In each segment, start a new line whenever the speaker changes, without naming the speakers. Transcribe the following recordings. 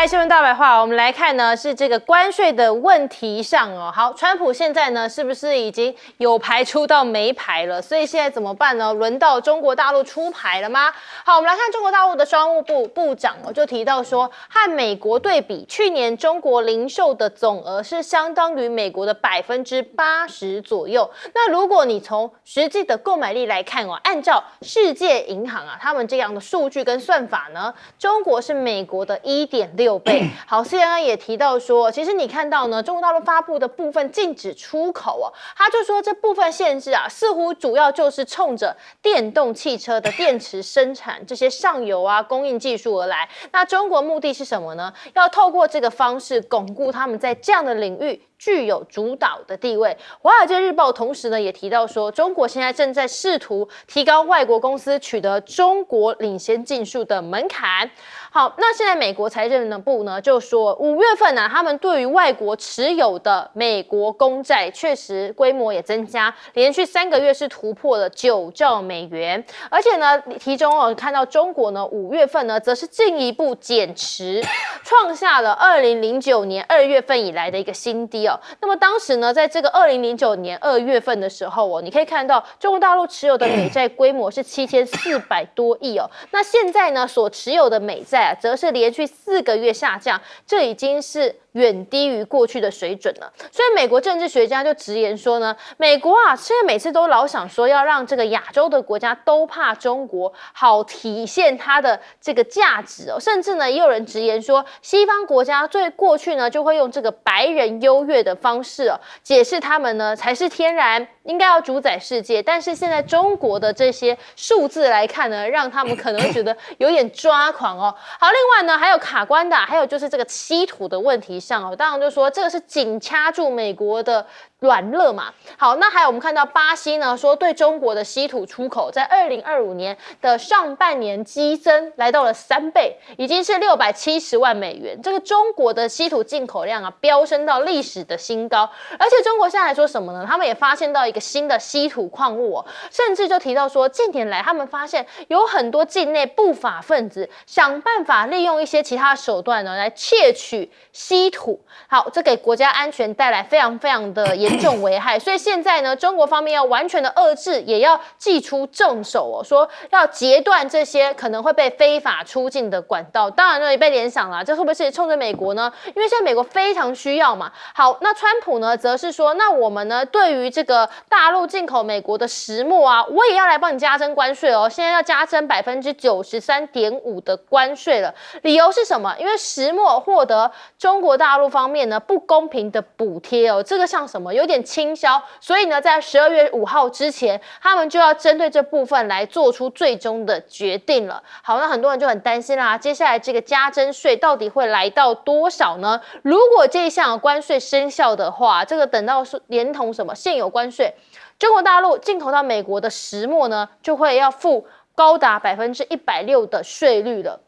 来，新闻大白话，我们来看呢是这个关税的问题上哦。好，川普现在呢是不是已经有牌出到没牌了？所以现在怎么办呢？轮到中国大陆出牌了吗？好，我们来看中国大陆的商务部部长就提到说，和美国对比，去年中国零售的总额是相当于美国的80%左右。那如果你从实际的购买力来看哦，按照世界银行他们这样的数据跟算法呢，中国是美国的1.6倍。好 ，CNN 也提到说，其实你看到呢，中国大陆发布的部分禁止出口他就说这部分限制似乎主要就是冲着电动汽车的电池生产这些上游供应技术而来。那中国目的是什么呢？要透过这个方式巩固他们在这样的领域具有主导的地位。华尔街日报同时呢也提到说，中国现在正在试图提高外国公司取得中国领先技术的门槛。好，那现在美国财政部呢就说，5月份他们对于外国持有的美国公债确实规模也增加，连续3个月是突破了9兆美元，而且呢，其中看到中国呢5月份呢则是进一步减持，创下了2009年2月份以来的一个新低那么当时呢，在这个2009年2月份的时候你可以看到中国大陆持有的美债规模是7400多亿那现在呢所持有的美债则是连续4个月下降，这已经是远低于过去的水准了。所以美国政治学家就直言说呢，美国现在每次都老想说要让这个亚洲的国家都怕中国，好体现它的这个价值甚至呢也有人直言说，西方国家最过去呢就会用这个白人优越的方式解释他们呢才是天然应该要主宰世界，但是现在中国的这些数字来看呢，让他们可能会觉得有点抓狂好，另外呢还有卡关的，还有就是这个稀土的问题上当然就说这个是紧掐住美国的软肋嘛。好，那还有我们看到巴西呢说对中国的稀土出口在2025年的上半年激增来到了3倍，已经是670万美元。这个中国的稀土进口量飙升到历史的新高，而且中国现在还说什么呢？他们也发现到一个新的稀土矿物甚至就提到说，近年来他们发现有很多境内不法分子想办法利用一些其他手段来窃取稀土。好，这给国家安全带来非常非常的严重危害，所以现在呢，中国方面要完全的遏制，也要祭出重手说要截断这些可能会被非法出境的管道。当然也被联想了，这会不会是冲着美国呢？因为现在美国非常需要嘛。好，那川普呢，则是说，那我们呢，对于这个大陆进口美国的石墨我也要来帮你加征关税现在要加征93.5%的关税了。理由是什么？因为石墨获得中国大陆方面呢不公平的补贴这个像什么？有点倾销，所以呢，在12月5号之前，他们就要针对这部分来做出最终的决定了。好，那很多人就很担心啦，接下来这个加征税到底会来到多少呢？如果这一项关税生效的话，这个等到连同什么现有关税，中国大陆进口到美国的石墨呢，就会要付高达160%的税率了。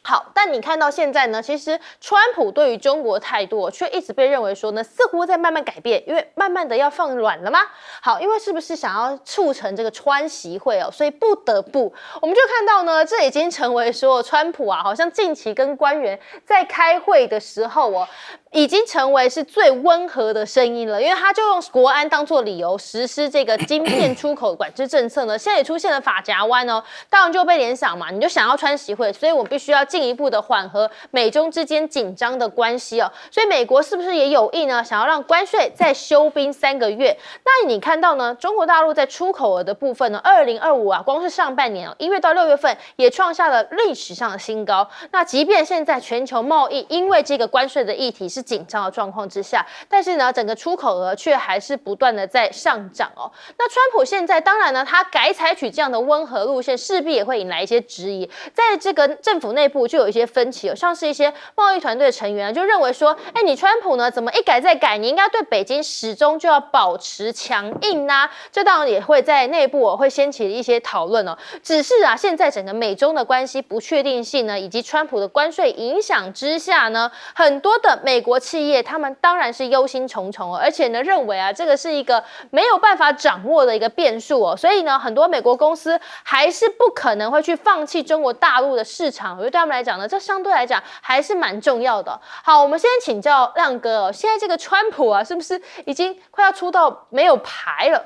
好，但你看到现在呢，其实川普对于中国态度却一直被认为说呢，似乎在慢慢改变，因为慢慢的要放软了吗？好，因为是不是想要促成这个川习会所以不得不，我们就看到呢，这已经成为说川普好像近期跟官员在开会的时候已经成为是最温和的声音了，因为他就用国安当作理由实施这个晶片出口管制政策呢，现在也出现了法夹湾当然就被联想嘛，你就想要川习会，所以我必须要进一步的缓和美中之间紧张的关系所以美国是不是也有意呢，想要让关税再休兵3个月？那你看到呢，中国大陆在出口额的部分呢，2025光是上半年1月到6月份也创下了历史上的新高。那即便现在全球贸易因为这个关税的议题是紧张的状况之下，但是呢，整个出口额却还是不断的在上涨那川普现在当然呢，他改采取这样的温和路线，势必也会引来一些质疑。在这个政府内部就有一些分歧像是一些贸易团队的成员就认为说，你川普呢怎么一改再改？你应该对北京始终就要保持强硬这当然也会在内部会掀起一些讨论只是现在整个美中的关系不确定性呢，以及川普的关税影响之下呢，很多的美国国企业他们当然是忧心忡忡而且呢认为啊，这个是一个没有办法掌握的一个变数所以呢，很多美国公司还是不可能会去放弃中国大陆的市场，我觉得对他们来讲呢，这相对来讲还是蛮重要的。好，我们先请教亮哥现在这个川普啊，是不是已经快要出到没有牌了？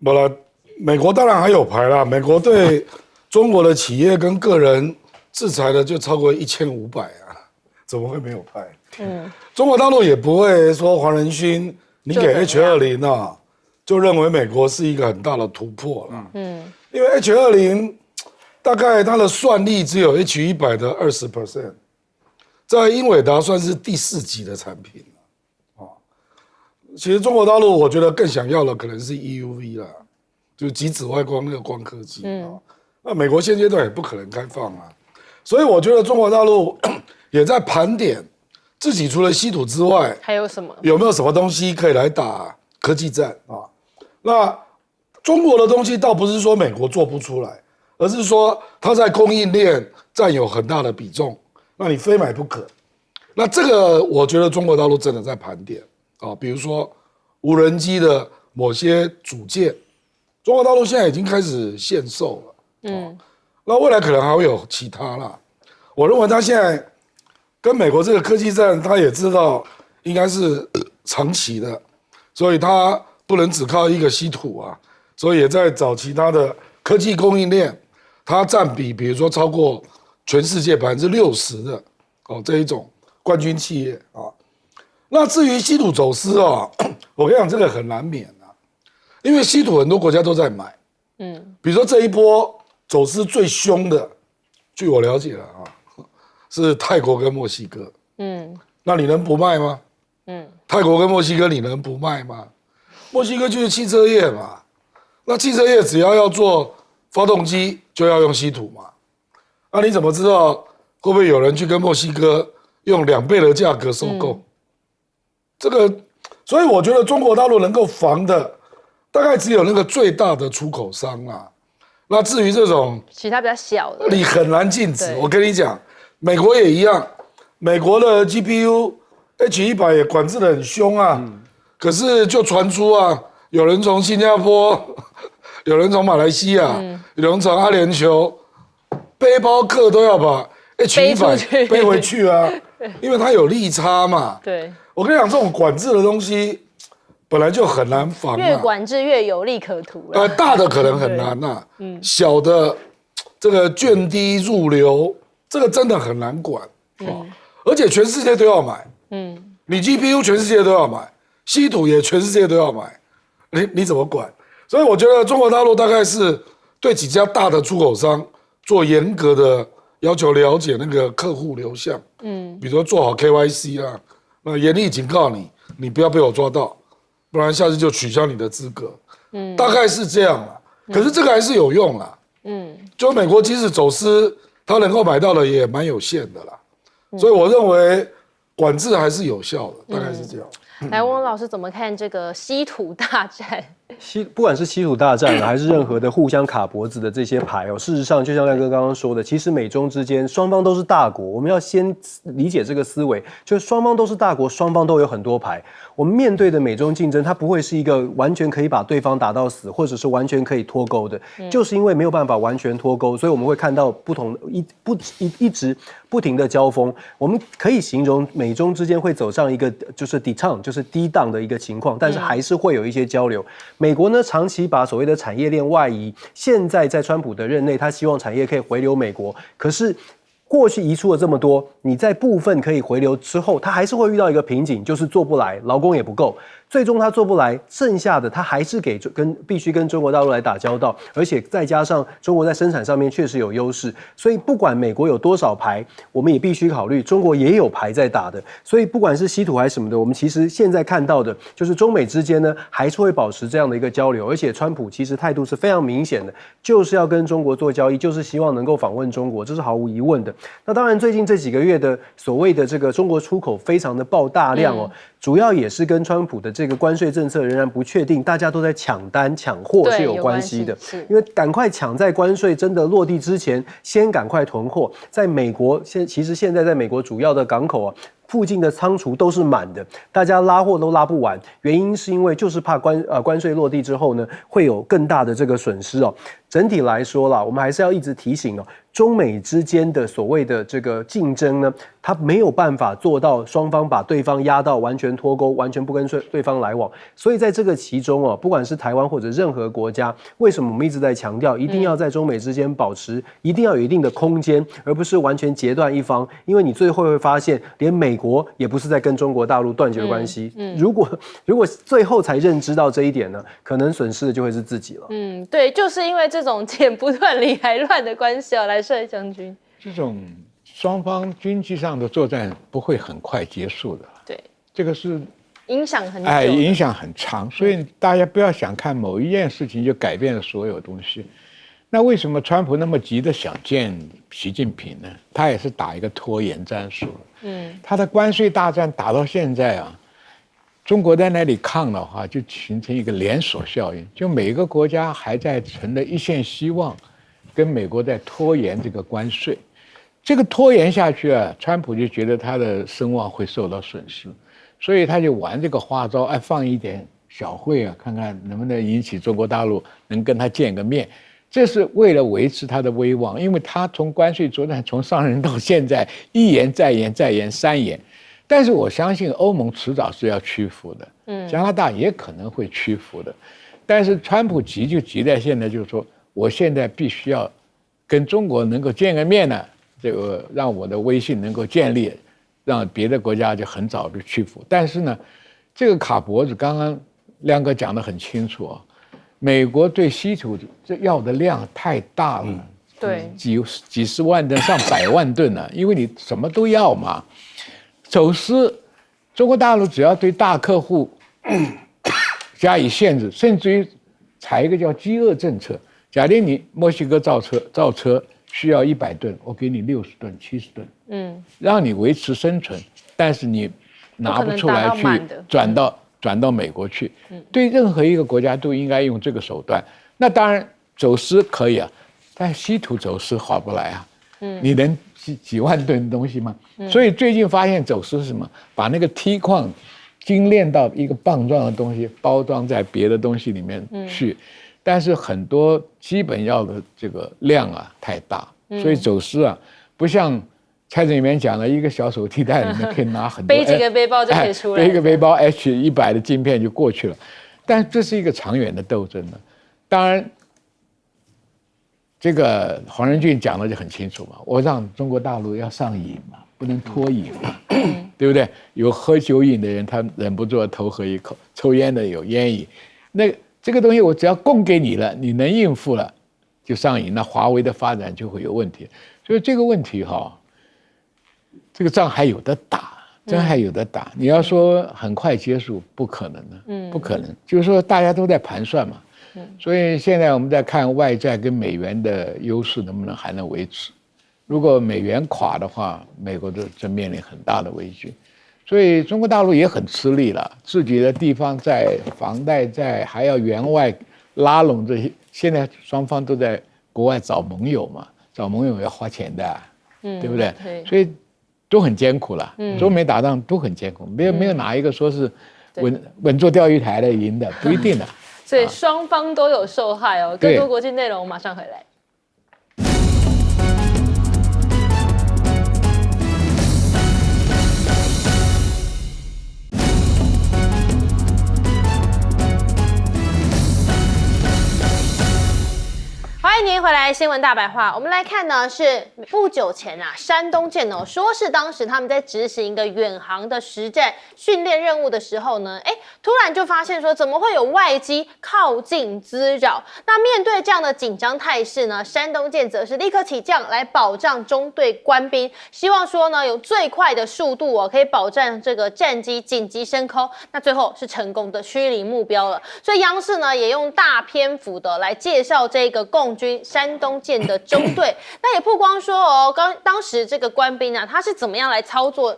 不了，美国当然还有牌啦。美国对中国的企业跟个人制裁的就超过1500啊，怎么会没有牌？中国大陆也不会说黄仁勋你给 H20啊，就认为美国是一个很大的突破了。因为 H20大概它的算力只有 H100的20%，在英伟达算是第4级的产品。其实中国大陆我觉得更想要的可能是 EUV 啦，就是极紫外光那个光刻机那美国现阶段也不可能开放所以我觉得中国大陆也在盘点自己除了稀土之外
还有什么，
有没有什么东西可以来打科技战那中国的东西倒不是说美国做不出来，而是说它在供应链占有很大的比重，那你非买不可。那这个我觉得中国大陆真的在盘点比如说无人机的某些组件，中国大陆现在已经开始限售了。那未来可能还会有其他啦。我认为他现在跟美国这个科技战，他也知道应该是长期的，所以他不能只靠一个稀土所以也在找其他的科技供应链，它占比比如说超过全世界60%的这一种冠军企业那至于稀土走私我跟你讲，这个很难免因为稀土很多国家都在买，比如说这一波走私最凶的，据我了解是泰国跟墨西哥，那你能不卖吗？泰国跟墨西哥你能不卖吗？墨西哥就是汽车业嘛，那汽车业只要做发动机就要用稀土嘛，那你怎么知道会不会有人去跟墨西哥用2倍的价格收购？这个，所以我觉得中国大陆能够防的，大概只有那个最大的出口商那至于这种
其他比较小的，
你很难禁止。我跟你讲，美国也一样，美国的 GPU H100也管制得很凶可是就传出有人从新加坡，有人从马来西亚，有人从阿联酋，背包客都要把 H100 背回去因为它有利差嘛。
对。
我跟你讲，这种管制的东西本来就很难防
越管制越有利可图
大的可能很难小的这个涓滴入流，这个真的很难管而且全世界都要买你 GPU 全世界都要买，稀土也全世界都要买，你怎么管？所以我觉得中国大陆大概是对几家大的出口商做严格的要求，了解那个客户流向比如说做好 KYC 那严厉警告你，你不要被我抓到，不然下次就取消你的资格。大概是这样可是这个还是有用就美国即使走私，它能够买到的也蛮有限的啦。所以我认为管制还是有效的，大概是这样。
来，翁老师怎么看这个稀土大战？
不管是稀土大战还是任何的互相卡脖子的这些牌事实上就像亮哥刚刚说的，其实美中之间双方都是大国，我们要先理解这个思维，就是双方都是大国，双方都有很多牌。我们面对的美中竞争，它不会是一个完全可以把对方打到死，或者是完全可以脱钩的，就是因为没有办法完全脱钩，所以我们会看到不同一直不停的交锋。我们可以形容美中之间会走上一个就是 detente， 就是低档的一个情况，但是还是会有一些交流。美国呢长期把所谓的产业链外移，现在在川普的任内，他希望产业可以回流美国，可是过去移出了这么多，你在部分可以回流之后，他还是会遇到一个瓶颈，就是做不来，劳工也不够。最终他做不来，剩下的他还是必须跟中国大陆来打交道，而且再加上中国在生产上面确实有优势，所以不管美国有多少牌，我们也必须考虑中国也有牌在打的。所以不管是稀土还是什么的，我们其实现在看到的就是中美之间呢还是会保持这样的一个交流，而且川普其实态度是非常明显的，就是要跟中国做交易，就是希望能够访问中国，这是毫无疑问的。那当然最近这几个月的所谓的这个中国出口非常的爆大量主要也是跟川普的这这个关税政策仍然不确定，大家都在抢单抢货是有关系的。因为赶快抢在关税真的落地之前，先赶快囤货。在美国，其实现在在美国主要的港口啊，附近的仓储都是满的，大家拉货都拉不完。原因是因为就是怕关税落地之后呢，会有更大的这个损失哦。整体来说啦，我们还是要一直提醒哦，中美之间的所谓的这个竞争呢，它没有办法做到双方把对方压到完全脱钩，完全不跟对方来往。所以在这个其中哦，不管是台湾或者任何国家，为什么我们一直在强调，一定要在中美之间保持，一定要有一定的空间，而不是完全截断一方。因为你最后会发现，连美国也不是在跟中国大陆断绝关系。如果最后才认知到这一点呢，可能损失的就会是自己了。
对，就是因为这种剪不断理还乱的关系哦。来，社将军，
这种双方经济上的作战不会很快结束的。
对，
这个是
影响很久，
影响很长，所以大家不要想看某一件事情就改变了所有东西。那为什么川普那么急的想见习近平呢？他也是打一个拖延战术。他的关税大战打到现在啊，中国在那里抗的话，就形成一个连锁效应，就每个国家还在存着一线希望，跟美国在拖延这个关税。这个拖延下去啊，川普就觉得他的声望会受到损失，所以他就玩这个花招，放一点小会啊，看看能不能引起中国大陆能跟他见个面。这是为了维持他的威望，因为他从关税作战从上任到现在一言再言再言三言，但是我相信欧盟迟早是要屈服的，加拿大也可能会屈服的，但是川普急就急在现在，就是说我现在必须要跟中国能够见个面呢，这个让我的威信能够建立，让别的国家就很早就屈服。但是呢，这个卡脖子刚刚亮哥讲得很清楚啊。美国对稀土这要的量太大了，
对，
几十万吨、上百万吨了，因为你什么都要嘛。走私，中国大陆只要对大客户加以限制，甚至于采一个叫饥饿政策。假定你墨西哥造车需要100吨，我给你60吨、70吨，让你维持生存，但是你拿不出来去转到美国去，对任何一个国家都应该用这个手段。那当然走私可以啊，但稀土走私划不来啊。你能几万吨的东西吗？所以最近发现走私是什么？把那个锑矿精炼到一个棒状的东西，包装在别的东西里面去。但是很多基本要的这个量啊太大，所以走私啊不像。蔡正元讲了一个小手提袋里面可以拿很多，
背几个背包就可以出来，
背一个背包 H100的晶片就过去了，但这是一个长远的斗争呢。当然，这个黄仁俊讲的就很清楚嘛，我让中国大陆要上瘾嘛，不能脱瘾嘛，对不对？有喝酒瘾的人，他忍不住头喝一口；抽烟的有烟瘾，那这个东西我只要供给你了，你能应付了，就上瘾，那华为的发展就会有问题。所以这个问题哈。这个仗还有得打，真还有得打。你要说很快结束，不可能的，不可能。就是说大家都在盘算嘛，所以现在我们在看外债跟美元的优势能不能还能维持。如果美元垮的话，美国就面临很大的危机。所以中国大陆也很吃力了，自己的地方债、房贷债还要援外拉拢这些。现在双方都在国外找盟友嘛，找盟友要花钱的，对不对？所以。都很艰苦了，中美打仗都很艰苦，没有哪一个说是稳坐钓鱼台的赢的，不一定的。
所以双方都有受害哦。更多国际内容马上回来。欢迎您回来，新闻大白话。我们来看呢，是不久前啊，山东舰哦，说是当时他们在执行一个远航的实战训练任务的时候呢，突然就发现说，怎么会有外机靠近滋扰？那面对这样的紧张态势呢，山东舰则是立刻起降来保障中队官兵，希望说呢，有最快的速度哦，可以保障这个战机紧急升空。那最后是成功的驱离目标了。所以央视呢，也用大篇幅的来介绍这个共军山东舰的中队，那也不光说哦，当时这个官兵啊，他是怎么样来操作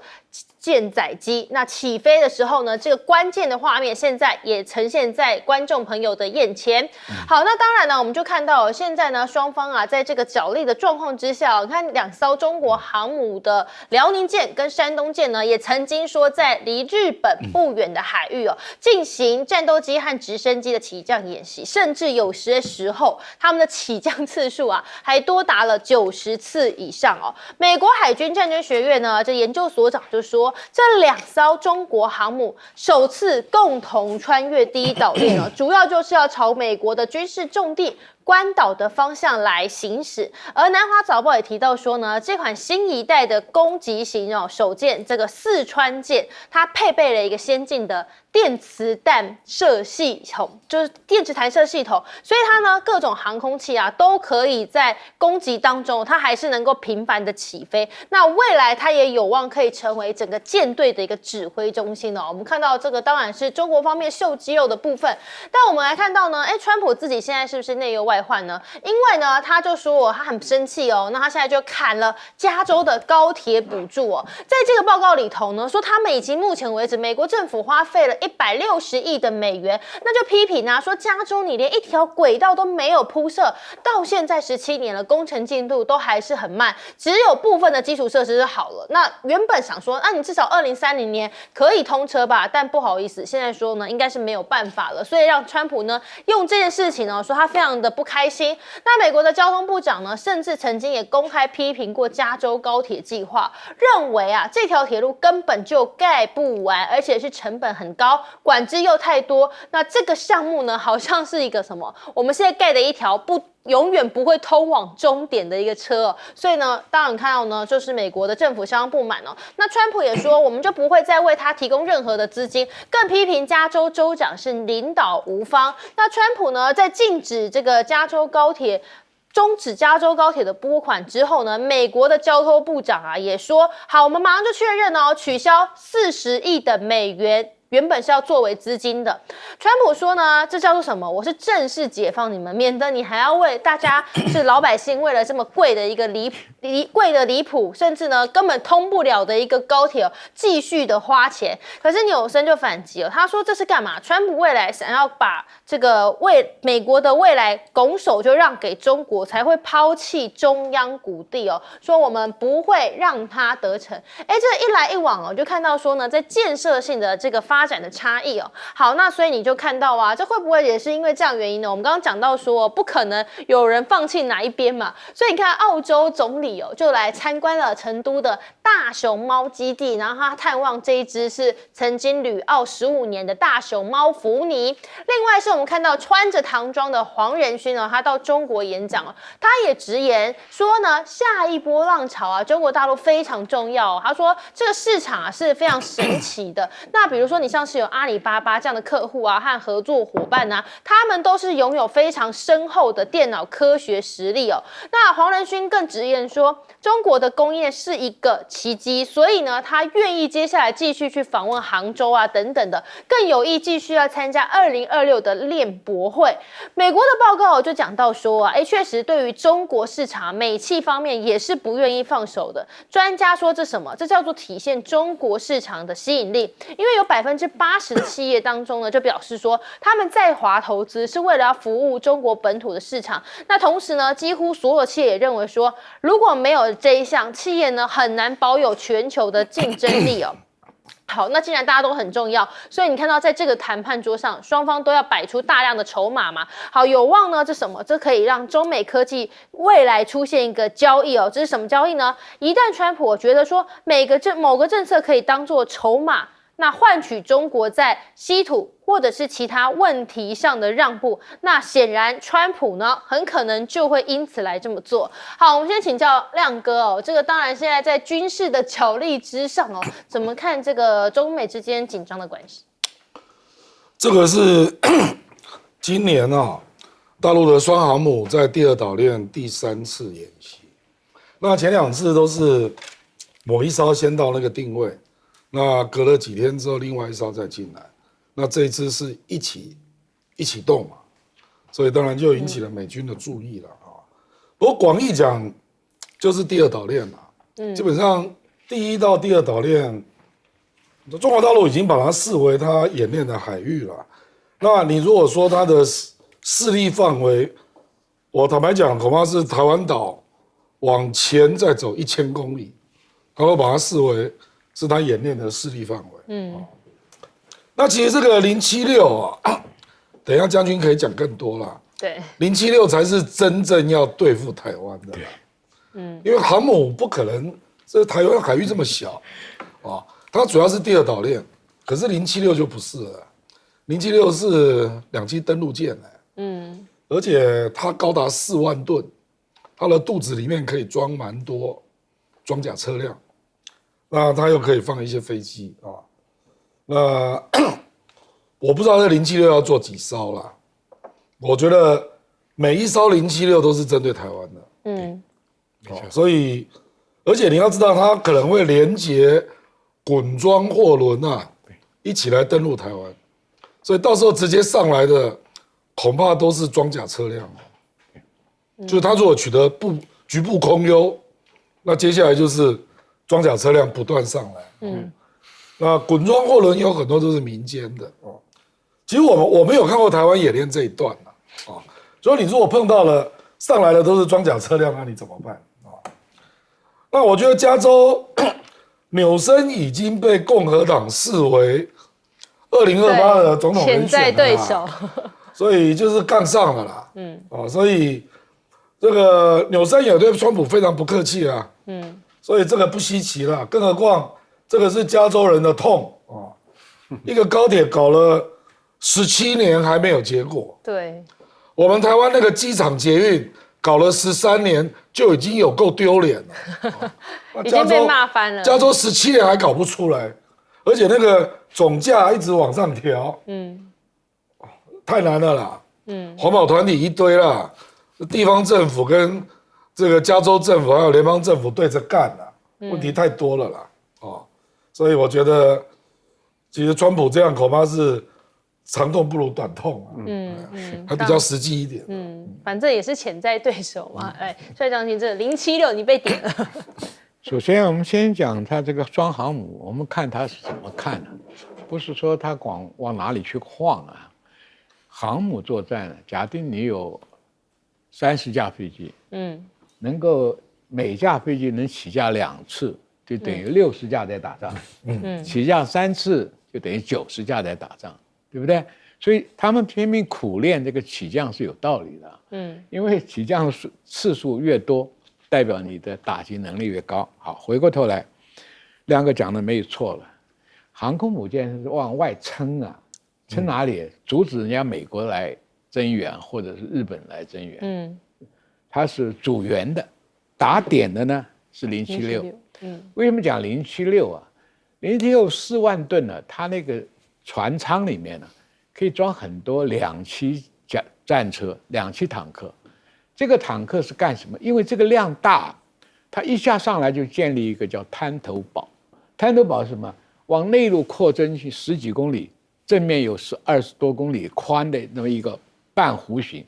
舰载机。那起飞的时候呢，这个关键的画面现在也呈现在观众朋友的眼前。好，那当然呢，我们就看到现在呢，双方啊，在这个角力的状况之下，你看2艘中国航母的辽宁舰跟山东舰呢，也曾经说在离日本不远的海域进行战斗机和直升机的起降演习，甚至有些时候他们的起降次数啊，还多达了90次以上美国海军战争学院呢，这研究所长就说，这2艘中国航母首次共同穿越第一岛链主要就是要朝美国的军事重地关岛的方向来行驶。而南华早报也提到说呢，这款新一代的攻击型首舰这个四川舰，它配备了一个先进的电磁弹射系统，就是电磁弹射系统，所以它呢各种航空器啊都可以在攻击当中，它还是能够频繁的起飞。那未来它也有望可以成为整个舰队的一个指挥中心我们看到这个当然是中国方面秀肌肉的部分，但我们来看到呢，川普自己现在是不是内忧外患呢？因为呢，他就说他很生气那他现在就砍了加州的高铁补助在这个报告里头呢，说他们已经目前为止，美国政府花费了160亿的美元，那就批评说加州你连一条轨道都没有铺设，到现在17年了，工程进度都还是很慢，只有部分的基础设施是好了。那原本想说，你至少2030年可以通车吧，但不好意思，现在说呢，应该是没有办法了，所以让川普呢用这件事情呢，说他非常的不开心。那美国的交通部长呢，甚至曾经也公开批评过加州高铁计划，认为这条铁路根本就盖不完，而且是成本很高，管制又太多。那这个项目呢，好像是一个什么？我们现在盖的一条永远不会通往终点的一个车所以呢，当然看到呢，就是美国的政府相当不满那川普也说，我们就不会再为他提供任何的资金，更批评加州州长是领导无方。那川普呢，在禁止这个终止加州高铁的拨款之后呢，美国的交通部长也说，好，我们马上就确认取消40亿的美元。原本是要作为资金的，川普说呢，这叫做什么？我是正式解放你们，免得你还要为大家是老百姓为了这么贵的一个贵的离谱，甚至呢根本通不了的一个高铁继续的花钱。可是纽森就反击他说这是干嘛？川普未来想要把这个美国的未来拱手就让给中国，才会抛弃中央谷地说我们不会让它得逞。这一来一往就看到说呢，在建设性的这个发展的差异好，那所以你就看到这会不会也是因为这样原因呢？我们刚刚讲到说不可能有人放弃哪一边嘛，所以你看澳洲总理就来参观了成都的大熊猫基地，然后他探望这一只是曾经旅澳15年的大熊猫福尼。另外是我们看到穿着唐装的黄仁勋他到中国演讲他也直言说呢，下一波浪潮中国大陆非常重要他说这个市场是非常神奇的。那比如说你像是有阿里巴巴这样的客户和合作伙伴他们都是拥有非常深厚的电脑科学实力那黄仁勋更直言说，中国的工业是一个奇迹，所以呢，他愿意接下来继续去访问杭州等等的，更有意继续要参加2026的链博会。美国的报告就讲到说确实对于中国市场美企方面也是不愿意放手的。专家说这什么？这叫做体现中国市场的吸引力，因为有80%的企业当中呢，就表示说他们在华投资是为了要服务中国本土的市场。那同时呢，几乎所有企业也认为说，如果没有这一项，企业呢很难保有全球的竞争力好，那既然大家都很重要，所以你看到在这个谈判桌上，双方都要摆出大量的筹码嘛。好，有望呢，这什么？这可以让中美科技未来出现一个交易这是什么交易呢？一旦川普觉得说某个政策可以当作筹码，那换取中国在稀土或者是其他问题上的让步，那显然川普呢很可能就会因此来这么做。好，我们先请教亮哥这个当然现在在军事的角力之上怎么看这个中美之间紧张的关系？
这个是今年大陆的双航母在第2岛链第3次演习，那前2次都是某一艘先到那个定位。那隔了几天之后，另外一艘再进来，那这一次是一起动嘛，所以当然就引起了美军的注意了不过广义讲，就是第2岛链嘛，基本上第1到第2岛链中国大陆已经把它视为它演练的海域了。那你如果说它的势力范围，我坦白讲，恐怕是台湾岛往前再走1000公里，他会把它视为是它演练的势力范围。那其实这个076啊，等一下将军可以讲更多啦。
对
，076才是真正要对付台湾的。因为航母不可能，这台湾海域这么小啊，它主要是第二岛链，可是076就不是了，076是2栖登陆舰而且它高达4万吨，它的肚子里面可以装蛮多装甲车辆，那它又可以放一些飞机啊。那我不知道这076要做几艘啦，我觉得每一艘076都是针对台湾的，所以而且你要知道，它可能会连接滚装货轮啊，一起来登陆台湾，所以到时候直接上来的恐怕都是装甲车辆，就是它如果取得局部空优，那接下来就是装甲车辆不断上来，那滚装货轮有很多都是民间的哦。其实我没有看过台湾演练这一段啊，所以你如果碰到了上来的都是装甲车辆，那你怎么办啊？那我觉得加州纽森已经被共和党视为2028的总统人选
潜在对手，
所以就是杠上了啦。所以这个纽森也对川普非常不客气啊。所以这个不稀奇啦，更何况这个是加州人的痛啊，一个高铁搞了17年还没有结果。
对，
我们台湾那个机场捷运搞了13年，就已经有够丢脸了，
已经被骂翻了。
加州17年还搞不出来，而且那个总价一直往上调，太难了啦。环保团体一堆啦，地方政府跟这个加州政府还有联邦政府对着干啦，问题太多了啦。所以我觉得，其实川普这样恐怕是长痛不如短痛还比较实际一点。
反正也是潜在对手嘛。帅将军，这076你被点了。
首先，我们先讲它这个双航母，我们看它是怎么看的，不是说它往哪里去晃啊。航母作战，假定你有30架飞机，能够每架飞机能起降2次，就等于60架在打仗，起降3次就等于90架在打仗，对不对？所以他们拼命苦练这个起降是有道理的，因为起降次数越多，代表你的打击能力越高。好，回过头来，亮哥讲的没有错了，航空母舰是往外撑啊，撑哪里？阻止人家美国来增援，或者是日本来增援，它是主援的，打点的呢是076。为什么讲076啊？076 4万吨呢，它那个船舱里面呢，可以装很多2栖战车、2栖坦克。这个坦克是干什么？因为这个量大，它一下上来就建立一个叫滩头堡。滩头堡是什么？往内陆扩增去10几公里，正面有20多公里宽的那么一个半弧形。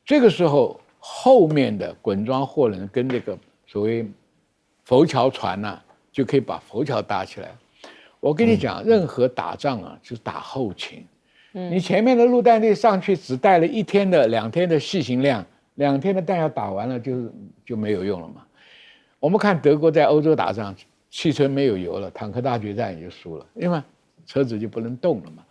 这个时候，后面的滚装货轮跟这个所谓浮桥船呢，就可以把浮桥搭起来。我跟你讲，任何打仗啊，就是打后勤。你前面的陆战队上去只带了1天的、2天的细行量，2天的弹药打完了就没有用了嘛。我们看德国在欧洲打仗，汽车没有油了，坦克大决战也就输了，因为车子就不能动了嘛。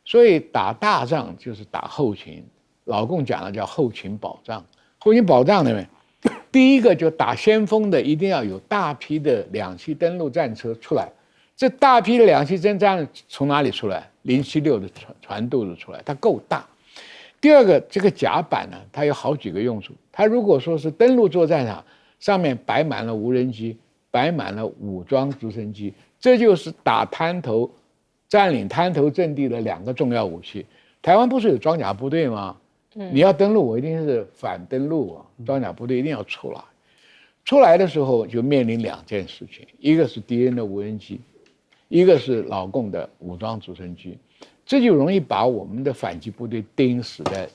所以打大仗就是打后勤，老共讲的叫后勤保障。后勤保障里面，第一个就打先锋的，一定要有大批的2栖登陆战车出来。这大批的2栖登陆战从哪里出来？076的船肚子出来，它够大。第二个，这个甲板呢，它有好几个用处。它如果说是登陆作战场，上面摆满了无人机，摆满了武装直升机，这就是打滩头、占领滩头阵地的2个重要武器。台湾不是有装甲部队吗？你要登陆，我一定是反登陆啊！装甲部队一定要出来。出来的时候就面临2件事情，一个是敌人的无人机，一个是老共的武装直升机，这就容易把我们的反击部队钉死在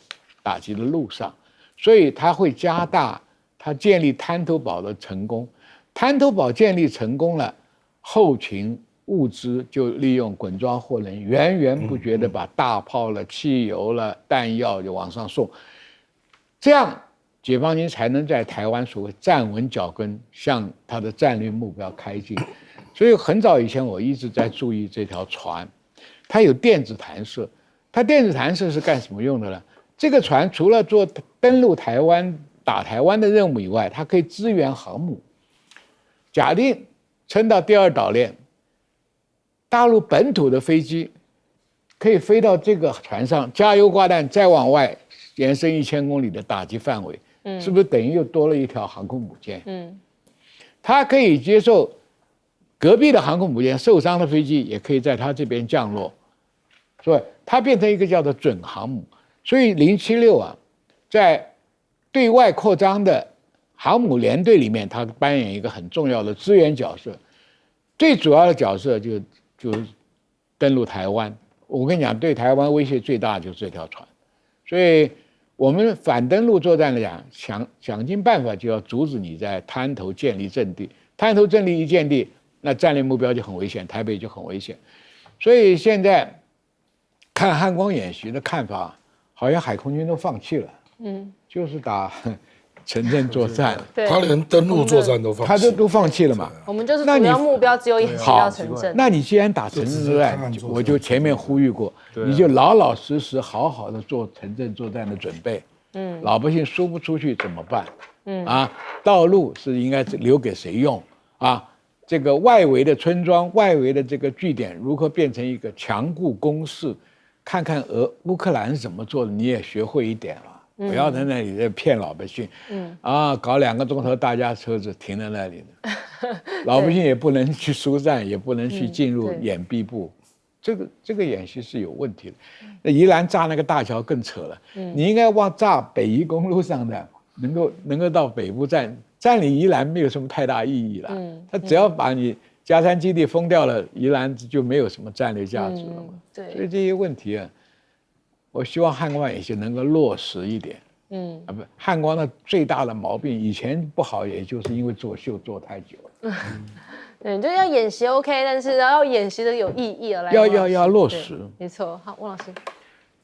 打击的路上，所以他会加大他建立滩头堡的成功。滩头堡建立成功了，后勤物资就利用滚装货轮源源不绝的把大炮了、汽油了、弹药就往上送，这样解放军才能在台湾所谓站稳脚跟，向他的战略目标开进。所以很早以前我一直在注意这条船，它有电子弹射，它电子弹射是干什么用的呢？这个船除了做登陆台湾、打台湾的任务以外，它可以支援航母。假定撑到第二岛链，大陆本土的飞机可以飞到这个船上，加油挂弹，再往外延伸1000公里的打击范围，是不是等于又多了一条航空母舰？它可以接受隔壁的航空母舰受伤的飞机，也可以在它这边降落，所以它变成一个叫做准航母。所以076啊，在对外扩张的航母联队里面，它扮演一个很重要的支援角色。最主要的角色就是登陆台湾。我跟你讲，对台湾威胁最大的就是这条船。所以我们反登陆作战来讲，想尽办法就要阻止你在滩头建立阵地。滩头阵地一建立，那战略目标就很危险，台北就很危险。所以现在看汉光演习的看法，好像海空军都放弃了，就是打城镇作战，
他连登陆作战都放弃，
他都放弃了嘛。
我们就是主要目标只有演习到城镇。
那你既然打城镇作战，我就前面呼吁过，你就老老实实好好的做城镇作战的准备。老百姓输不出去怎么办？道路是应该留给谁用啊？这个外围的村庄、外围的这个据点如何变成一个强固工事？看看乌克兰是怎么做的，你也学会一点了。不要在那里在骗老百姓，搞2个钟头大家车子停在那里的，老百姓也不能去疏散，也不能去进入掩蔽部，这个演习是有问题的。那宜兰炸那个大桥更扯了，你应该往炸北宜公路上的，能够到北部占领宜兰没有什么太大意义了，他只要把你嘉山基地封掉了，宜兰就没有什么战略价值了嘛。
对，
所以这些问题啊，我希望汉光演习能够落实一点。汉光的最大的毛病，以前不好，也就是因为作秀做太久了。
对，就是要演习 OK， 但是要演习的有意义了，
要落实。
没错。好，汪老师。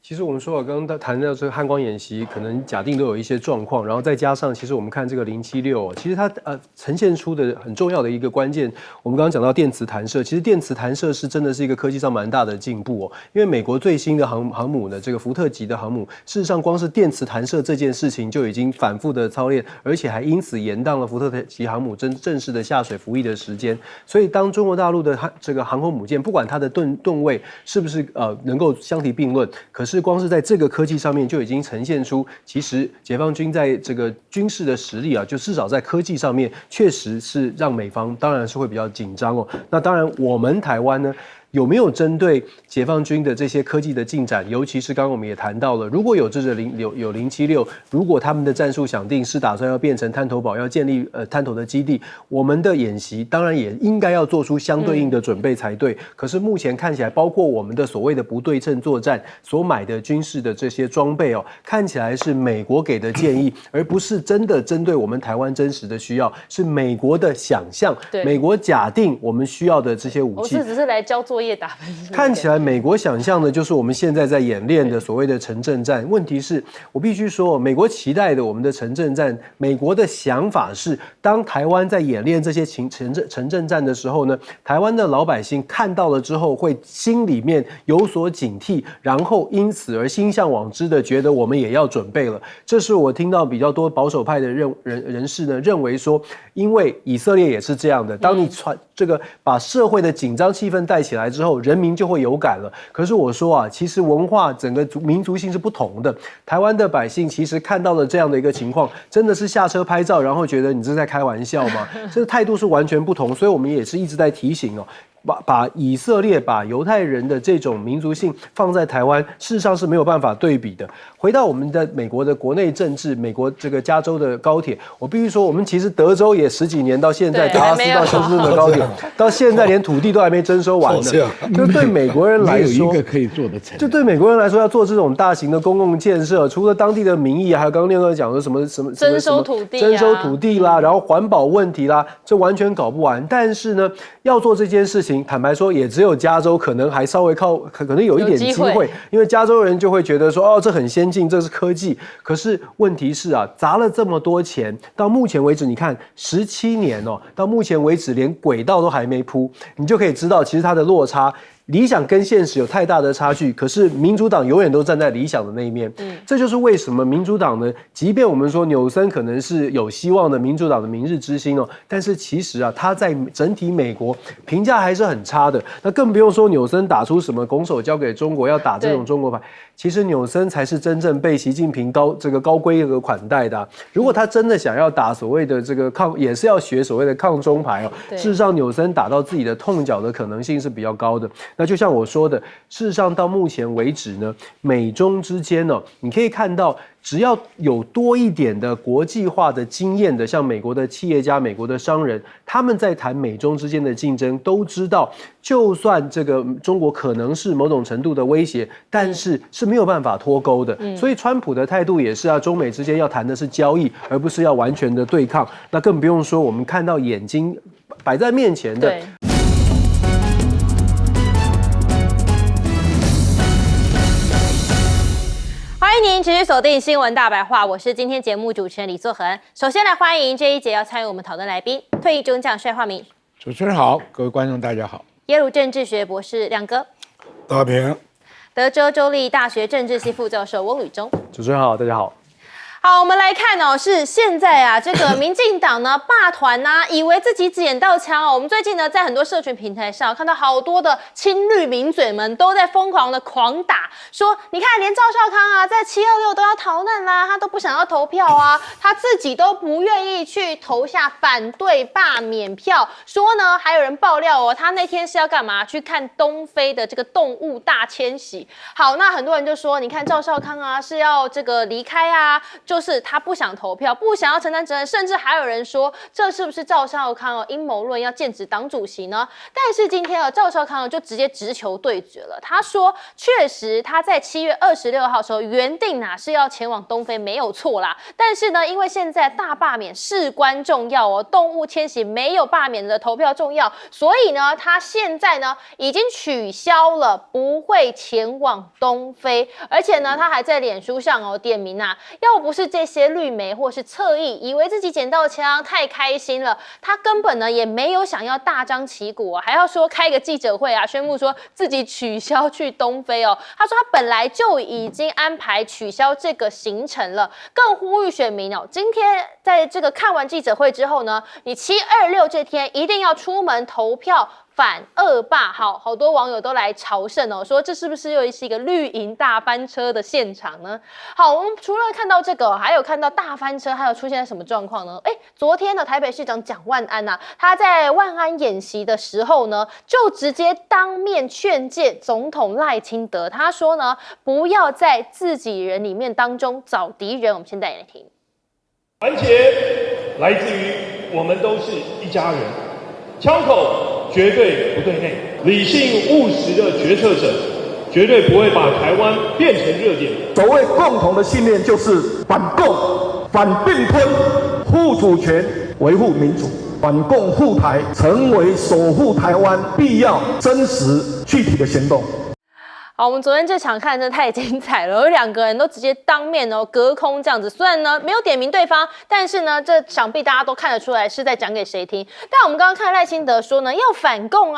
其实我们说了，刚刚谈到这个汉光演习，可能假定都有一些状况，然后再加上，其实我们看这个076，其实它呈现出的很重要的一个关键，我们刚刚讲到电磁弹射，其实电磁弹射是真的是一个科技上蛮大的进步哦。因为美国最新的航母呢，这个福特级的航母，事实上光是电磁弹射这件事情就已经反复的操练，而且还因此延宕了福特级航母正式的下水服役的时间。所以当中国大陆的这个航空母舰，不管它的吨位是不是能够相提并论，可是光是在这个科技上面就已经呈现出，其实解放军在这个军事的实力啊，就至少在科技上面，确实是让美方当然是会比较紧张哦。那当然，我们台湾呢，有没有针对解放军的这些科技的进展，尤其是刚刚我们也谈到了，如果有有076，如果他们的战术想定是打算要变成滩头堡，要建立滩头的基地，我们的演习当然也应该要做出相对应的准备才对。可是目前看起来，包括我们的所谓的不对称作战所买的军事的这些装备哦，看起来是美国给的建议，而不是真的针对我们台湾真实的需要，是美国的想象，美国假定我们需要的这些武器，
只是来交作业打分数。
看起来美国想象的就是我们现在在演练的所谓的城镇战。问题是我必须说，美国期待的我们的城镇战，美国的想法是，当台湾在演练这些城镇战的时候呢，台湾的老百姓看到了之后，会心里面有所警惕，然后因此而心向往之的觉得我们也要准备了。这是我听到比较多保守派的人士呢认为说，因为以色列也是这样的，当你这个把社会的紧张气氛带起来之后，人民就会有感了。可是我说啊，其实文化整个民族性是不同的。台湾的百姓其实看到了这样的一个情况，真的是下车拍照，然后觉得你这是在开玩笑吗？这个态度是完全不同。所以我们也是一直在提醒哦。把以色列、把犹太人的这种民族性放在台湾，事实上是没有办法对比的。回到我们的美国的国内政治，美国这个加州的高铁，我必须说，我们其实德州也10几年到现在，达拉斯到休斯顿的高铁，到现在连土地都还没征收完呢。就对美国人来说，
有一个可以做得成。
就对美国人来说，要做这种大型的公共建设，除了当地的民意，还有刚刚亮哥讲的什么
征收土地啦，
然后环保问题啦，这完全搞不完。但是呢，要做这件事情。情，坦白说，也只有加州可能还稍微可能有一点机会，因为加州人就会觉得说，哦，这很先进，这是科技。可是问题是啊，砸了这么多钱，到目前为止，你看17年哦，到目前为止连轨道都还没铺，你就可以知道，其实它的落差。理想跟现实有太大的差距，可是民主党永远都站在理想的那一面。这就是为什么民主党呢，即便我们说纽森可能是有希望的民主党的明日之星哦，但是其实啊，他在整体美国评价还是很差的。那更不用说纽森打出什么拱手交给中国，要打这种中国牌。其实纽森才是真正被习近平高规格款待的如果他真的想要打所谓的这个也是要学所谓的抗中牌哦。事实上，纽森打到自己的痛脚的可能性是比较高的。那就像我说的，事实上到目前为止呢，美中之间呢，你可以看到，只要有多一点的国际化的经验的，像美国的企业家、美国的商人，他们在谈美中之间的竞争，都知道，就算这个中国可能是某种程度的威胁，但是是没有办法脱钩的。所以川普的态度也是啊，中美之间要谈的是交易，而不是要完全的对抗。那更不用说我们看到眼睛摆在面前的。
欢迎您持续锁定新闻大白话，我是今天节目主持人李作恒。首先来欢迎这一节要参与我们讨论来宾，退役中将帅化民。
主持人好，各位观众大家好。
耶鲁政治学博士亮哥。
大平。
德州州立大学政治系副教授翁履中。
主持人好，大家好。
好，我们来看哦，是现在啊，这个民进党呢霸团啊，以为自己捡到枪哦。我们最近呢，在很多社群平台上看到好多的亲绿名嘴们都在疯狂的狂打，说你看，连赵少康啊，在726都要逃难啦，他都不想要投票啊，他自己都不愿意去投下反对罢免票。说呢，还有人爆料哦，他那天是要干嘛？去看东非的这个动物大迁徙。好，那很多人就说，你看赵少康啊，是要这个离开啊。就是他不想投票，不想要承担责任，甚至还有人说这是不是赵少康阴谋论要剑指党主席呢？但是今天赵少康就直接直球对决了。他说，确实他在7月26号的时候原定是要前往东非，没有错啦。但是呢，因为现在大罢免事关重要哦，动物迁徙没有罢免的投票重要，所以呢，他现在呢已经取消了，不会前往东非，而且呢，他还在脸书上点名要不是这些绿媒或是侧翼以为自己捡到枪太开心了，他根本呢也没有想要大张旗鼓还要说开个记者会宣布说自己取消去东非哦。他说他本来就已经安排取消这个行程了，更呼吁选民今天在这个看完记者会之后呢，你726这天一定要出门投票。反恶霸，好多网友都来朝圣说这是不是又是一个绿营大翻车的现场呢？好，我们除了看到这个，还有看到大翻车，还有出现什么状况呢？昨天的台北市长蒋万安他在万安演习的时候呢，就直接当面劝诫总统赖清德，他说呢，不要在自己人里面当中找敌人。我们现在来听，
团结来自于我们都是一家人，枪口绝对不对内，理性务实的决策者绝对不会把台湾变成热点。
所谓共同的信念就是反共、反并吞、护主权、维护民主，反共护台成为守护台湾必要、真实、具体的行动。
好，我们昨天这场看真的太精彩了，有2个人都直接当面隔空这样子，虽然呢没有点名对方，但是呢这想必大家都看得出来是在讲给谁听。但我们刚刚看赖清德说呢要反共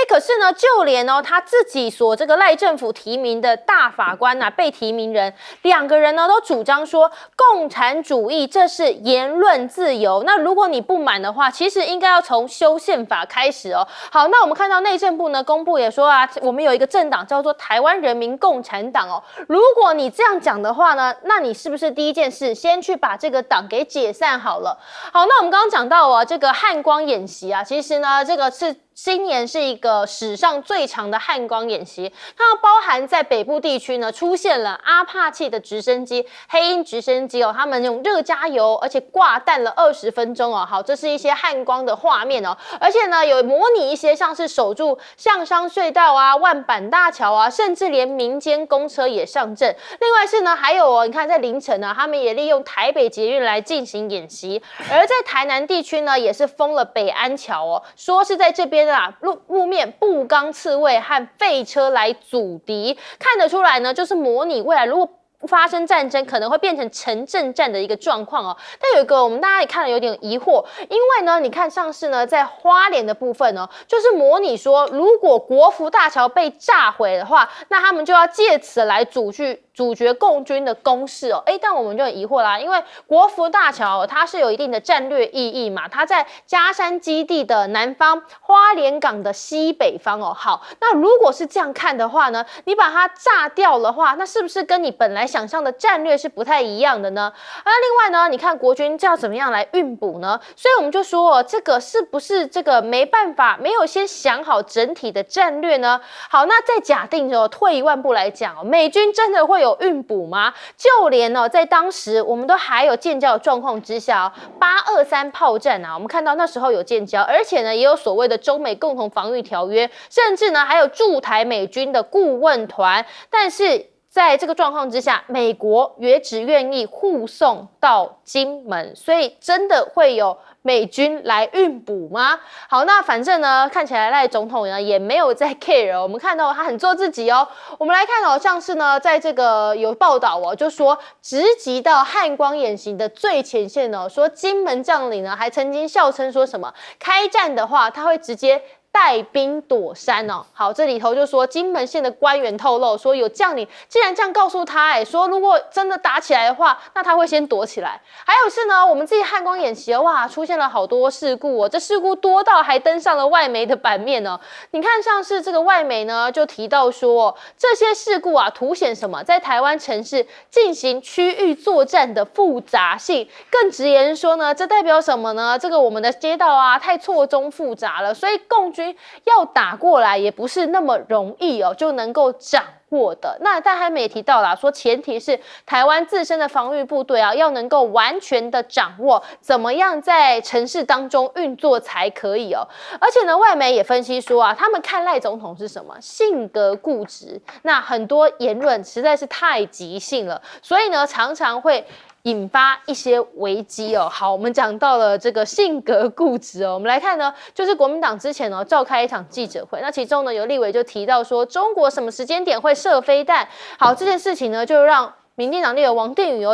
可是呢就连他自己所这个赖政府提名的大法官被提名人2个人呢都主张说共产主义这是言论自由，那如果你不满的话，其实应该要从修宪法开始哦。好，那我们看到内政部呢公布也说我们有一个政党叫做台湾人民共产党哦，如果你这样讲的话呢，那你是不是第一件事先去把这个党给解散好了？好，那我们刚刚讲到这个汉光演习其实呢这个是今年是一个史上最长的汉光演习，它包含在北部地区呢出现了阿帕契的直升机、黑鹰直升机他们用热加油，而且挂弹了20分钟好，这是一些汉光的画面而且呢有模拟一些像是守住象山隧道万板大桥甚至连民间公车也上阵。另外是呢还有你看在凌晨他们也利用台北捷运来进行演习，而在台南地区呢也是封了北安桥说是在这边路面步钢刺猬和废车来阻敌，看得出来呢，就是模拟未来如果发生战争可能会变成城镇战的一个状况哦。但有一个我们大家也看了有点疑惑，因为呢，你看像是呢在花莲的部分呢，就是模拟说，如果国福大桥被炸毁的话，那他们就要借此来阻绝共军的攻势哦。但我们就很疑惑啦，因为国福大桥它是有一定的战略意义嘛，它在嘉山基地的南方，花莲港的西北方哦。好，那如果是这样看的话呢，你把它炸掉的话，那是不是跟你本来想象的战略是不太一样的呢？另外呢，你看国军要怎么样来运补呢？所以我们就说，这个是不是这个没办法，没有先想好整体的战略呢？好，那再假定退一万步来讲，美军真的会有运补吗？就连在当时我们都还有建交的状况之下，823炮战我们看到那时候有建交，而且呢也有所谓的中美共同防御条约，甚至呢还有驻台美军的顾问团，但是在这个状况之下，美国也只愿意护送到金门，所以真的会有美军来运补吗？好，那反正呢，看起来赖总统呢也没有在 care， 我们看到他很做自己哦。我们来看像是呢，在这个有报道就说直击到汉光演习的最前线说金门将领呢还曾经笑称说什么开战的话，他会直接带兵躲山哦。好，这里头就说金门县的官员透露说，有将领竟然这样告诉他，说如果真的打起来的话，那他会先躲起来。还有是呢，我们自己汉光演习哇，出现了好多事故哦，这事故多到还登上了外媒的版面哦。你看，像是这个外媒呢，就提到说，这些事故凸显什么？在台湾城市进行区域作战的复杂性，更直言说呢，这代表什么呢？这个我们的街道太错综复杂了，所以共军要打过来也不是那么容易就能够掌握的。那但他们也提到啦，说前提是台湾自身的防御部队要能够完全的掌握怎么样在城市当中运作才可以而且呢，外媒也分析说他们看赖总统是什么？性格固执，那很多言论实在是太急性了，所以呢常常会引发一些危机好，我们讲到了这个性格固执我们来看呢，就是国民党之前召开一场记者会，那其中呢有立委就提到说，中国什么时间点会射飞弹？好，这件事情呢就让民进党立委王定宇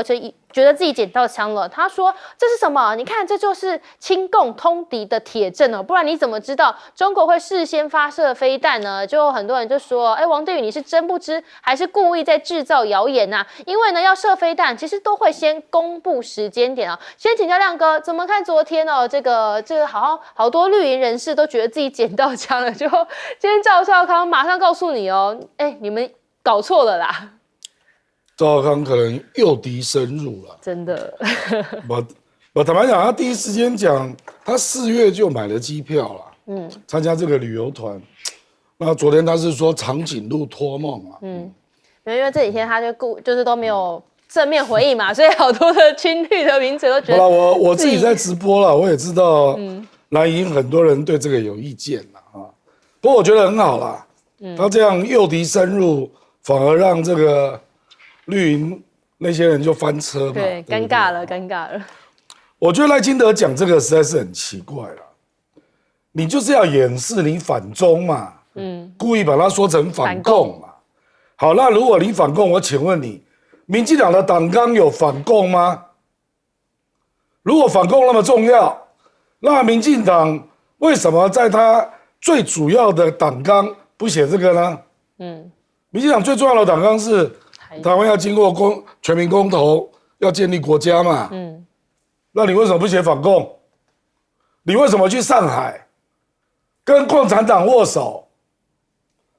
觉得自己捡到枪了。他说：“这是什么？你看，这就是亲共通敌的铁证不然你怎么知道中国会事先发射飞弹呢？”就很多人就说：“王定宇你是真不知，还是故意在制造谣言啊？因为呢，要射飞弹，其实都会先公布时间点先请教亮哥，怎么看昨天这个好多绿营人士都觉得自己捡到枪了，就今天赵少康马上告诉你你们搞错了啦。”
赵少康可能诱敌深入了，
真的。
我坦白讲，他第一时间讲，他4月就买了机票了，参加这个旅游团。那昨天他是说长颈鹿托梦嘛，
因为这几天他就是都没有正面回应嘛，所以好多的亲绿的名嘴都觉得。
我自己在直播了，我也知道蓝营很多人对这个有意见了不过我觉得很好啦，他这样诱敌深入，反而让这个绿营那些人就翻车嘛，
对，尴尬了。
我觉得赖清德讲这个实在是很奇怪了，你就是要掩饰你反中嘛，故意把它说成反共嘛。好，那如果你反共，我请问你，民进党的党纲有反共吗？如果反共那么重要，那民进党为什么在他最主要的党纲不写这个呢？民进党最重要的党纲是台湾要经过全民公投，要建立国家嘛。那你为什么不写反共？你为什么去上海跟共产党握手？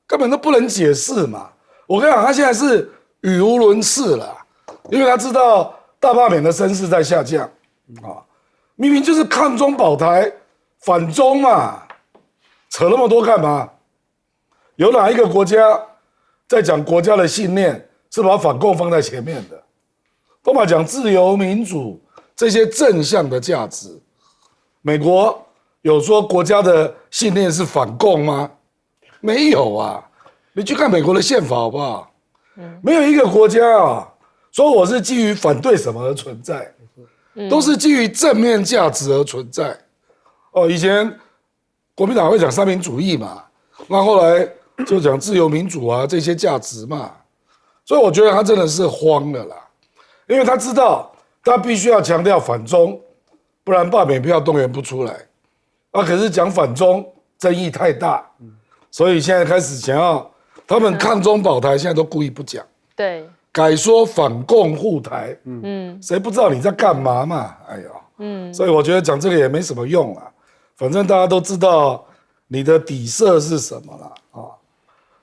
根本都不能解释嘛！我跟你讲，他现在是语无伦次了，因为他知道大罢免的声势在下降明明就是抗中保台、反中嘛，扯那么多干嘛？有哪一个国家在讲国家的信念是把反共放在前面的？都嘛讲自由民主这些正向的价值。美国有说国家的信念是反共吗？没有啊，你去看美国的宪法好不好？没有一个国家说我是基于反对什么而存在，都是基于正面价值而存在。以前国民党会讲三民主义嘛，那后来就讲自由民主啊这些价值嘛，所以我觉得他真的是慌了啦，因为他知道他必须要强调反中，不然罢免票动员不出来。可是讲反中争议太大，所以现在开始想要他们抗中保台，现在都故意不讲，
对，
改说反共护台，谁不知道你在干嘛嘛？哎呦，所以我觉得讲这个也没什么用啊，反正大家都知道你的底色是什么了啊。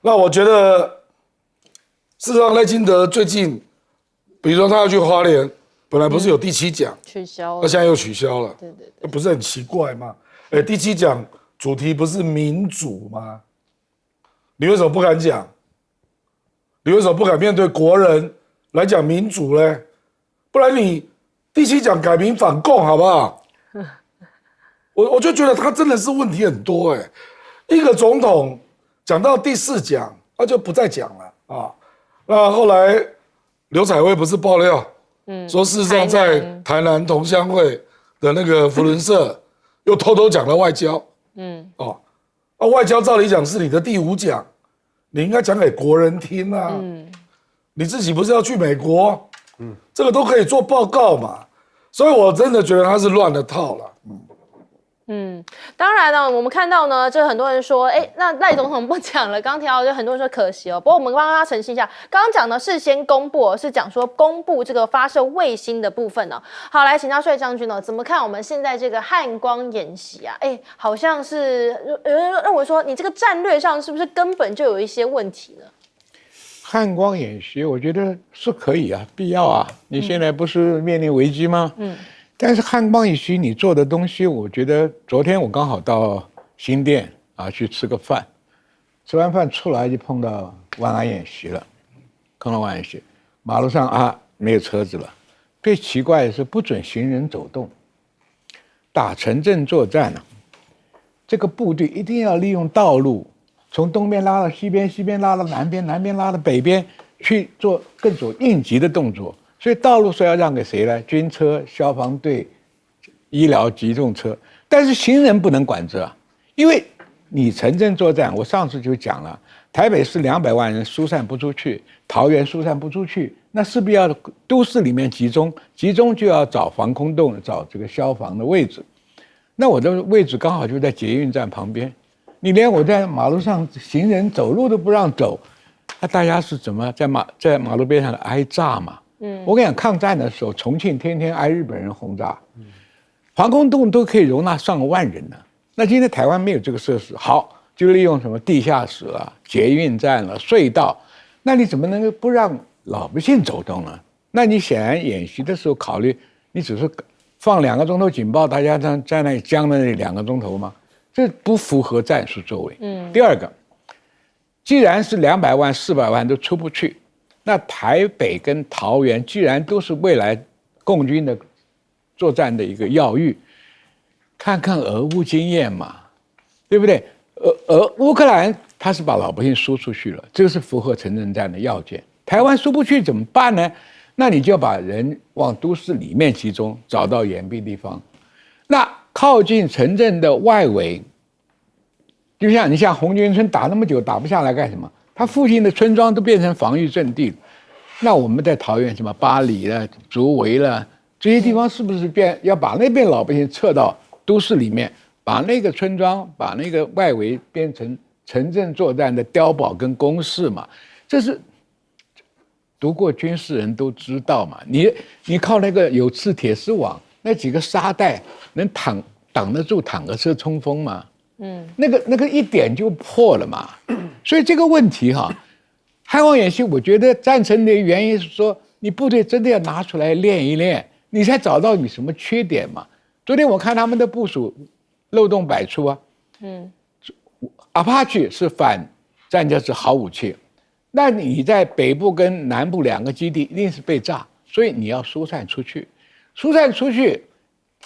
那我觉得，事实上赖清德最近，比如说他要去花莲，本来不是有第7奖，
取消了，
那现在又取消了，
对对
那不是很奇怪吗？第7奖主题不是民主吗？你为什么不敢讲？你为什么不敢面对国人来讲民主呢？不然你第7奖改名反共好不好？我就觉得他真的是问题很多一个总统讲到第4奖，他就不再讲了啊。那后来刘彩薇不是爆料，说事实上在台南同乡会的那个福伦社又偷偷讲了外交，外交照理讲是你的第5奖，你应该讲给国人听啊。你自己不是要去美国，这个都可以做报告嘛。所以我真的觉得他是乱了套了。
当然了，我们看到呢，就很多人说，那赖总统不讲了。刚提到就很多人说可惜哦。不过我们帮他澄清一下，刚刚讲的事先公布是讲说公布这个发射卫星的部分呢。好，来请教帅将军呢，怎么看我们现在这个汉光演习啊？好像是有人认为说，你这个战略上是不是根本就有一些问题呢？
汉光演习，我觉得是可以啊，必要啊。你现在不是面临危机吗？但是汉光演习你做的东西，我觉得昨天我刚好到新店去吃个饭，吃完饭出来就碰到万安演习了，马路上没有车子了。最奇怪的是不准行人走动，打城镇作战这个部队一定要利用道路，从东边拉到西边，西边拉到南边，南边拉到北边，去做各种应急的动作。所以道路是要让给谁呢？军车、消防队、医疗急重车，但是行人不能管制因为你城镇作战，我上次就讲了，台北市200万人疏散不出去，桃园疏散不出去，那势必要都市里面集中就要找防空洞，找这个消防的位置。那我的位置刚好就在捷运站旁边，你连我在马路上行人走路都不让走，那大家是怎么在马路边上挨炸嘛？我跟你讲，抗战的时候，重庆天天挨日本人轰炸，防空洞都可以容纳上万人呢。那今天台湾没有这个设施，好，就利用什么地下室捷运站隧道，那你怎么能够不让老百姓走动呢？那你显然演习的时候考虑，你只是放2个钟头警报，大家在那里僵在那里2个钟头吗？这不符合战术作为。第二个，既然是200万、400万都出不去。那台北跟桃园既然都是未来共军的作战的一个要域，看看俄乌经验嘛，对不对？乌克兰他是把老百姓输出去了，这个是符合城镇战的要件。台湾输不去怎么办呢？那你就要把人往都市里面集中，找到掩蔽地方。那靠近城镇的外围，就像你像红军村打那么久打不下来干什么？它附近的村庄都变成防御阵地了，那我们在桃园什么八里了、竹围了这些地方，是不是要把那边老百姓撤到都市里面，把那个村庄、把那个外围变成城镇作战的碉堡跟工事嘛？这是读过军事人都知道嘛。你靠那个有刺铁丝网，那几个沙袋能挡得住坦克车冲锋吗？那个一点就破了嘛。所以这个问题汉光演习，我觉得赞成的原因是说，你部队真的要拿出来练一练，你才找到你什么缺点嘛。昨天我看他们的部署漏洞百出Apache 是反战车是好武器，那你在北部跟南部2个基地一定是被炸，所以你要疏散出去，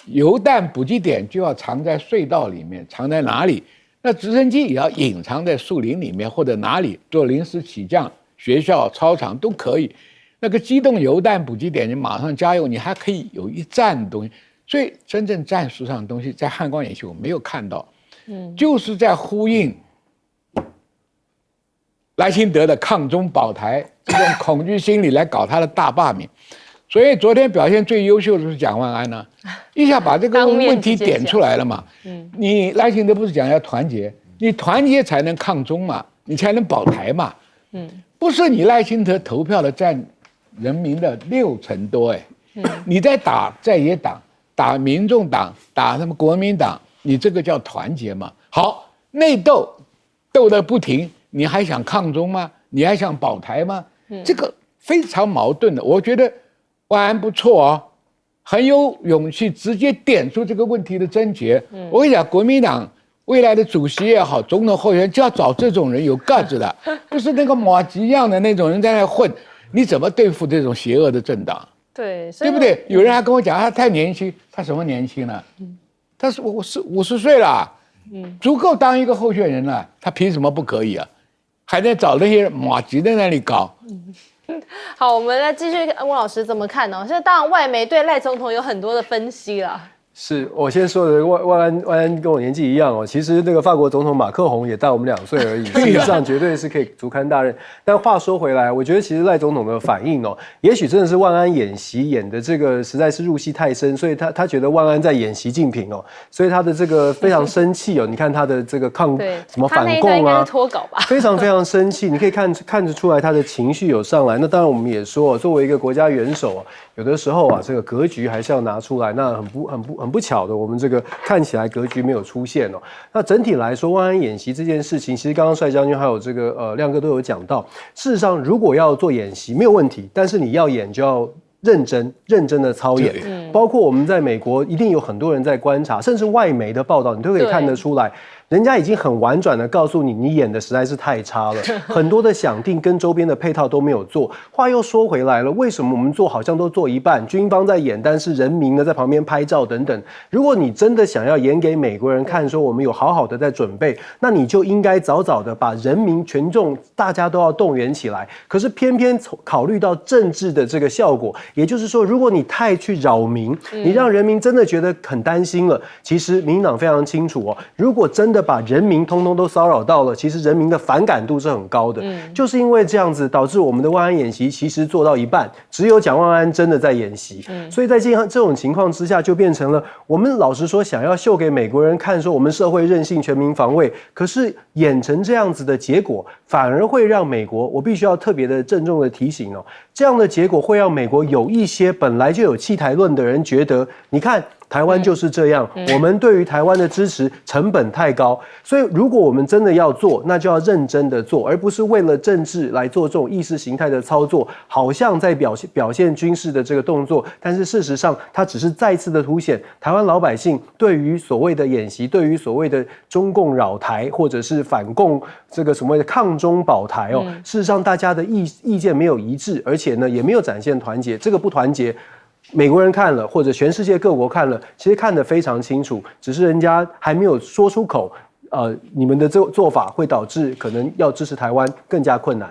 油弹补给点就要藏在隧道里面，藏在哪里？那直升机也要隐藏在树林里面或者哪里做临时起降，学校、操场都可以。那个机动油弹补给点，你马上加油，你还可以有一站的东西。所以真正战术上的东西，在汉光演习我没有看到。就是在呼应赖清德的抗中保台这种恐惧心理来搞他的大罢免。所以昨天表现最优秀的是蒋万安呢，一下把这个问题点出来了嘛。你赖清德不是讲要团结，你团结才能抗中嘛，你才能保台嘛。不是你赖清德投票的占人民的60%多哎，你在打在野党、打民众党、打什么国民党，你这个叫团结嘛？好，内斗斗得不停，你还想抗中吗？你还想保台吗？这个非常矛盾的。我觉得万安不错哦，很有勇气，直接点出这个问题的症结。我跟你讲，国民党未来的主席也好，总统候选人就要找这种人有个子的，不是那个马吉一样的那种人在那混。你怎么对付这种邪恶的政党？
对，
对不对？有人还跟我讲他太年轻，他什么年轻了？他是50岁了，足够当一个候选人了，他凭什么不可以啊？还在找那些马吉在那里搞。
好，我们来继续问老师怎么看呢？现在当然外媒对赖总统有很多的分析啦。
是我先说的，万安跟我年纪一样哦。其实那个法国总统马克宏也大我们2岁而已，事实上绝对是可以足堪大任。但话说回来，我觉得其实赖总统的反应哦，也许真的是万安演习演的这个实在是入戏太深，所以他觉得万安在演习近平哦，所以他的这个非常生气哦。你看他的这个什么反共啊，
脱稿吧，
非常非常生气。你可以看得出来他的情绪有上来。那当然我们也说，作为一个国家元首，有的时候啊，这个格局还是要拿出来。那很不巧的，我们这个看起来格局没有出现哦。那整体来说，万安演习这件事情，其实刚刚帅将军还有这个亮哥都有讲到。事实上，如果要做演习没有问题，但是你要演就要认真的操演。包括我们在美国，一定有很多人在观察，甚至外媒的报道，你都可以看得出来。人家已经很婉转的告诉你，你演的实在是太差了，很多的想定跟周边的配套都没有做。话又说回来了，为什么我们做好像都做一半，军方在演，但是人民呢在旁边拍照等等？如果你真的想要演给美国人看，说我们有好好的在准备，那你就应该早早的把人民群众大家都要动员起来。可是偏偏考虑到政治的这个效果，也就是说，如果你太去扰民，你让人民真的觉得很担心了。其实民进党非常清楚哦，如果真的把人民通通都骚扰到了，其实人民的反感度是很高的。就是因为这样子，导致我们的万安演习其实做到一半，只有蒋万安真的在演习。所以在这种情况之下，就变成了我们老实说，想要秀给美国人看，说我们社会韧性、全民防卫，可是演成这样子的结果，反而会让美国，我必须要特别的郑重的提醒哦，这样的结果会让美国有一些本来就有弃台论的人觉得，你看。台湾就是这样，我们对于台湾的支持成本太高，所以如果我们真的要做，那就要认真的做，而不是为了政治来做这种意识形态的操作，好像在表现军事的这个动作，但是事实上，它只是再次的凸显台湾老百姓对于所谓的演习，对于所谓的中共扰台或者是反共这个所谓的抗中保台哦，事实上大家的意见没有一致，而且呢也没有展现团结，这个不团结。美国人看了，或者全世界各国看了，其实看得非常清楚，只是人家还没有说出口。你们的做法会导致可能要支持台湾更加困难。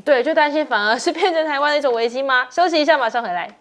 对，就担心反而是变成台湾的一种危机吗？休息一下，马上回来。